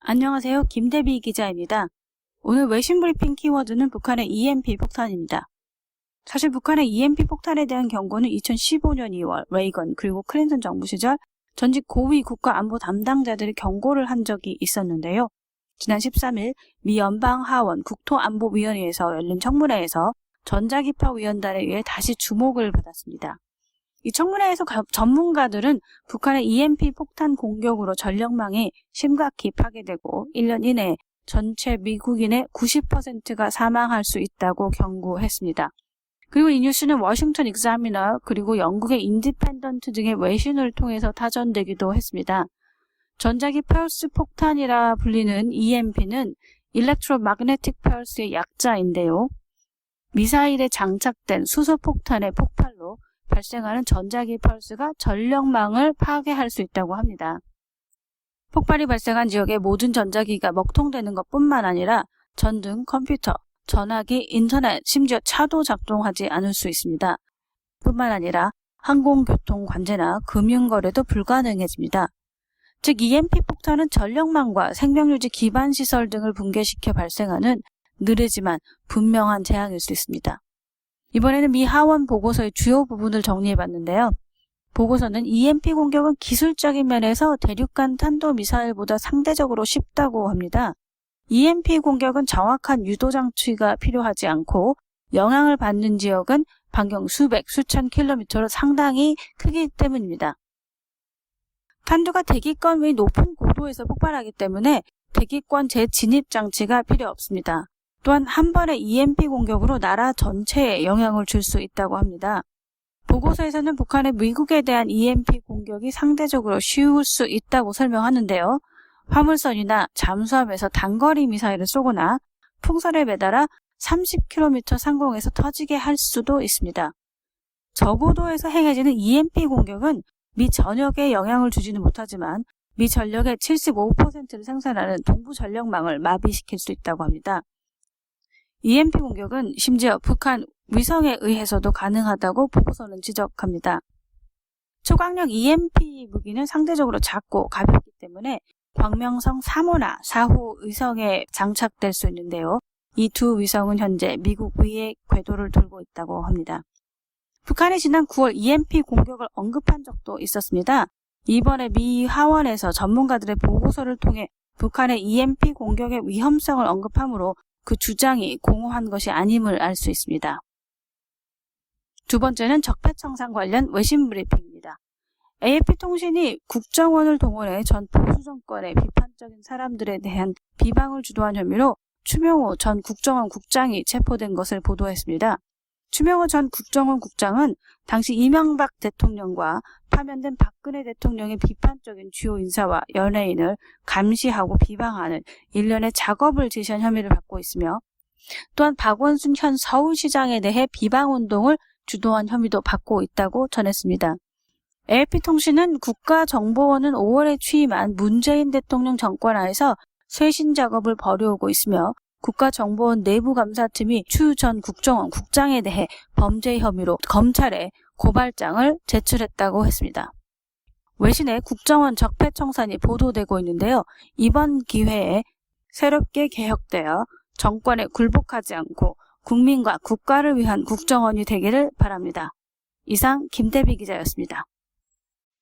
안녕하세요. 김대비 기자입니다. 오늘 외신 브리핑 키워드는 북한의 EMP 폭탄입니다. 사실 북한의 EMP 폭탄에 대한 경고는 2015년 2월 레이건 그리고 클린턴 정부 시절 전직 고위 국가안보 담당자들이 경고를 한 적이 있었는데요. 지난 13일 미 연방하원 국토안보위원회에서 열린 청문회에서 전자기파위원단에 의해 다시 주목을 받았습니다. 이 청문회에서 전문가들은 북한의 EMP 폭탄 공격으로 전력망이 심각히 파괴되고 1년 이내에 전체 미국인의 90%가 사망할 수 있다고 경고했습니다. 그리고 이 뉴스는 워싱턴 익자미너 그리고 영국의 인디펜던트 등의 외신을 통해서 타전되기도 했습니다. 전자기 펄스 폭탄이라 불리는 EMP는 일렉트로마그네틱 펄스의 약자인데요. 미사일에 장착된 수소폭탄의 폭발로 발생하는 전자기 펄스가 전력망을 파괴할 수 있다고 합니다. 폭발이 발생한 지역의 모든 전자기가 먹통되는 것뿐만 아니라 전등, 컴퓨터, 전화기, 인터넷, 심지어 차도 작동하지 않을 수 있습니다. 뿐만 아니라 항공교통 관제나 금융거래도 불가능해집니다. 즉 EMP 폭탄은 전력망과 생명유지 기반 시설 등을 붕괴시켜 발생하는 느리지만 분명한 재앙일 수 있습니다. 이번에는 미 하원 보고서의 주요 부분을 정리해봤는데요. 보고서는 EMP 공격은 기술적인 면에서 대륙간 탄도미사일보다 상대적으로 쉽다고 합니다. EMP 공격은 정확한 유도장치가 필요하지 않고 영향을 받는 지역은 반경 수백, 수천 킬로미터로 상당히 크기 때문입니다. 탄두가 대기권 위 높은 고도에서 폭발하기 때문에 대기권 재진입 장치가 필요 없습니다. 또한 한 번의 EMP 공격으로 나라 전체에 영향을 줄 수 있다고 합니다. 보고서에서는 북한의 미국에 대한 EMP 공격이 상대적으로 쉬울 수 있다고 설명하는데요. 화물선이나 잠수함에서 단거리 미사일을 쏘거나 풍선에 매달아 30km 상공에서 터지게 할 수도 있습니다. 저고도에서 행해지는 EMP 공격은 미 전역에 영향을 주지는 못하지만 미 전력의 75%를 생산하는 동부 전력망을 마비시킬 수 있다고 합니다. EMP 공격은 심지어 북한 위성에 의해서도 가능하다고 보고서는 지적합니다. 초강력 EMP 무기는 상대적으로 작고 가볍기 때문에 광명성 3호나 4호 위성에 장착될 수 있는데요. 이 두 위성은 현재 미국 위의 궤도를 돌고 있다고 합니다. 북한이 지난 9월 EMP 공격을 언급한 적도 있었습니다. 이번에 미 하원에서 전문가들의 보고서를 통해 북한의 EMP 공격의 위험성을 언급하므로 그 주장이 공허한 것이 아님을 알 수 있습니다. 두 번째는 적폐청산 관련 외신 브리핑입니다. AFP통신이 국정원을 동원해 전 보수 정권의 비판적인 사람들에 대한 비방을 주도한 혐의로 추명호 전 국정원 국장이 체포된 것을 보도했습니다. 추명호 전 국정원 국장은 당시 이명박 대통령과 파면된 박근혜 대통령의 비판적인 주요 인사와 연예인을 감시하고 비방하는 일련의 작업을 지시한 혐의를 받고 있으며 또한 박원순 현 서울시장에 대해 비방운동을 주도한 혐의도 받고 있다고 전했습니다. AFP통신은 국가정보원은 5월에 취임한 문재인 대통령 정권 하에서 쇄신 작업을 벌여오고 있으며 국가정보원 내부감사팀이 추 전 국정원 국장에 대해 범죄 혐의로 검찰에 고발장을 제출했다고 했습니다. 외신에 국정원 적폐청산이 보도되고 있는데요. 이번 기회에 새롭게 개혁되어 정권에 굴복하지 않고 국민과 국가를 위한 국정원이 되기를 바랍니다. 이상 김대비 기자였습니다.